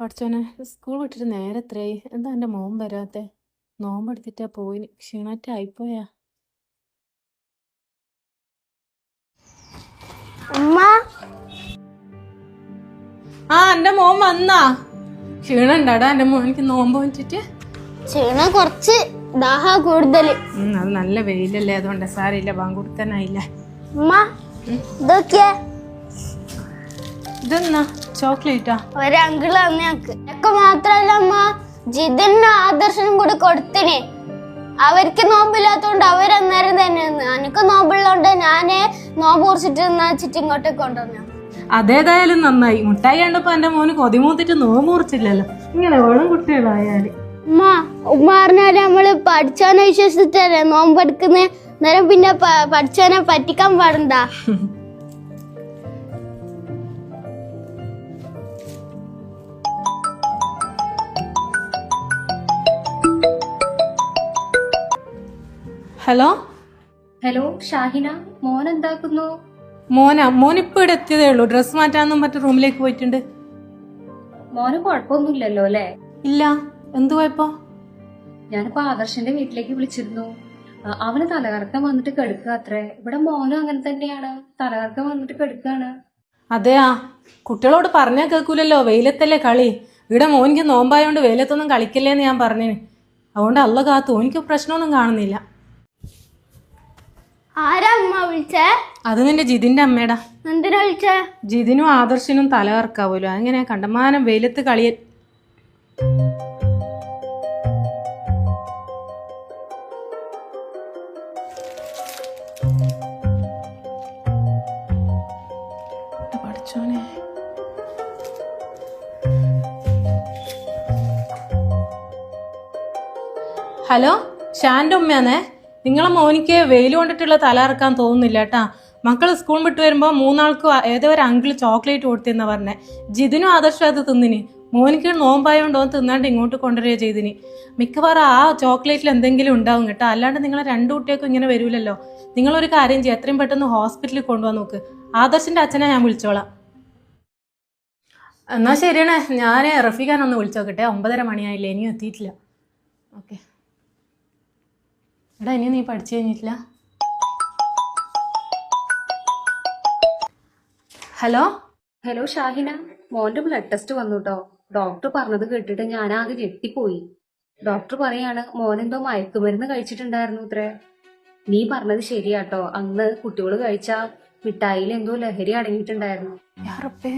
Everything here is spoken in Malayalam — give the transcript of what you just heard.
പഠിച്ചോനെ സ്കൂൾ വിട്ടിട്ട് നേരെ എത്രയായി? എന്താ എൻ്റെ മോൻ വരാത്തെ? നോമ്പെടുത്തിട്ടാ പോയിന്. ക്ഷീണറ്റായിപ്പോയാ. ഉമ്മ എൻ്റെ മോൻ വന്നാ? ക്ഷീണം ഉണ്ടാടാ എൻ്റെ മോനിക്ക് നോമ്പ് വെച്ചിട്ട്? ക്ഷീണം കുറച്ച്, ദാഹ കൂടുതല്. അത് നല്ല വെയിലല്ലേ, അതുകൊണ്ട് സാരില്ല, ബാങ്കുടുത്തനായില്ല. ഉമ്മ ഇതൊക്കെ ഇതെന്നാ ചോക്ലേറ്റാ? ഒരു അങ്കിള് തന്നെ ഞങ്ങക്ക്. ഒക്കെ മാത്രല്ല അമ്മ, ജിതിനും ആദർശനും കൂടെ കൊടുത്തിനെ. അവർക്ക് നോമ്പില്ലാത്തോണ്ട് അവരന്നേരം തന്നെ എനിക്ക് നോമ്പുള്ളോണ്ട് ഞാന് നോമ്പ് കുറിച്ചിട്ട് വെച്ചിട്ട് ഇങ്ങോട്ടേക്ക് കൊണ്ടുവന്നു. അതേതായാലും നന്നായി. മുട്ടായി കണ്ടപ്പോ എന്റെ മോന് കൊതിമൂത്തിട്ട് നോമ്പ് മുറിച്ചില്ലല്ലോ. ഇങ്ങനെ ഓളം കുട്ടികളായാല്. ഉമ്മ പറഞ്ഞാല് നമ്മള് പഠിച്ചവനെ വിശ്വസിച്ചിട്ടല്ലേ നോമ്പെടുക്കുന്നേ. നേരം പിന്നെ പഠിച്ചവനെ പറ്റിക്കാൻ പാടണ്ട. ഹലോ ഹലോ ഷാഹിന, മോൻ എന്താക്കുന്നു? മോനിപ്പോ ഇവിടെ എത്തിയതേ ഉള്ളൂ. ഡ്രസ് മാറ്റാന്നും മറ്റു റൂമിലേക്ക് പോയിട്ടുണ്ട്. മോന് കുഴപ്പമൊന്നുമില്ലല്ലോ അല്ലേ? ഇല്ല. എന്തു പോയപ്പോ? ഞാനിപ്പോ ആദർശന്റെ വീട്ടിലേക്ക് വിളിച്ചിരുന്നു. അവന് തലകറക്കം വന്നിട്ട് കെടുക്കുക അത്രേ. ഇവിടെ മോനും അങ്ങനെ തന്നെയാണ്, തലകറക്കം വന്നിട്ട് കെടുക്കാണ്. അതെയാ, കുട്ടികളോട് പറഞ്ഞാൽ കേൾക്കൂലല്ലോ. വെയിലത്തല്ലേ കളി. ഇവിടെ മോനിക്ക് നോമ്പായോണ്ട് വെയിലത്തൊന്നും കളിക്കല്ലേന്ന് ഞാൻ പറഞ്ഞിന്. അതുകൊണ്ട് അള്ള കാത്തു, എനിക്ക് പ്രശ്നമൊന്നും കാണുന്നില്ല. ആരാ അമ്മ വിളിച്ചേ? അത് നിന്റെ ജിതിന്റെ അമ്മേടാ. എന്തിനാ വിളിച്ചേ? ജിതിനും ആദർശിനും തലകറക്കാവൂലോ. അങ്ങനെ കണ്ടമാനം വെയിലത്ത് കളിയ. പഠിച്ചോനെ, ഹലോ, ഷാന്റെ ഉമ്മയാന്നേ. നിങ്ങളെ മോനിക്ക് വെയിൽ കൊണ്ടിട്ടുള്ള തല ഇറക്കാൻ തോന്നുന്നില്ല കേട്ടാ. മക്കൾ സ്കൂൾ വിട്ട് വരുമ്പോൾ മൂന്നാൾക്കും ഏതോ ഒരു അങ്കിള് ചോക്ലേറ്റ് കൊടുത്തെന്നാ പറഞ്ഞേ. ജിതിനും ആദർശം അത് തിന്നിന്. മോനിക്ക് നോമ്പായോണ്ടോ തിന്നാണ്ട് ഇങ്ങോട്ട് കൊണ്ടുവരിക ചെയ്തിന്. മിക്കവാറും ആ ചോക്ലേറ്റിൽ എന്തെങ്കിലും ഉണ്ടാവും കേട്ടോ. അല്ലാണ്ട് നിങ്ങളെ രണ്ടു കുട്ടികൾക്കും ഇങ്ങനെ വരൂലല്ലോ. നിങ്ങളൊരു കാര്യം ചെയ്യുക, എത്രയും പെട്ടെന്ന് ഹോസ്പിറ്റലിൽ കൊണ്ടുപോകാൻ നോക്ക്. ആദർശിന്റെ അച്ഛനെ ഞാൻ വിളിച്ചോളാം. എന്നാ ശരിയാണ്, ഞാൻ റഫീഖാനൊന്ന് വിളിച്ചോക്കട്ടെ. 9:30 മണിയായില്ലേ, ഇനിയും എത്തിയിട്ടില്ല. ഓക്കെ എടാ, ഇനി നീ പഠിച്ചു കഴിഞ്ഞിട്ടില്ല? ഹലോ ഹലോ ഷാഹിന, മോന്റെ ബ്ലഡ് ടെസ്റ്റ് വന്നു കേട്ടോ. ഡോക്ടർ പറഞ്ഞത് കേട്ടിട്ട് ഞാൻ ആകെ ഞെട്ടിപ്പോയി. ഡോക്ടർ പറയാണ് മോനെന്തോ മയക്കുമരുന്ന് കഴിച്ചിട്ടുണ്ടായിരുന്നു ഇത്രേ. നീ പറഞ്ഞത് ശരിയാട്ടോ, അന്ന് കുട്ടികൾ കഴിച്ച മിഠായിയിൽ എന്തോ ലഹരി അടങ്ങിയിട്ടുണ്ടായിരുന്നു. യാ റബ്ബേ.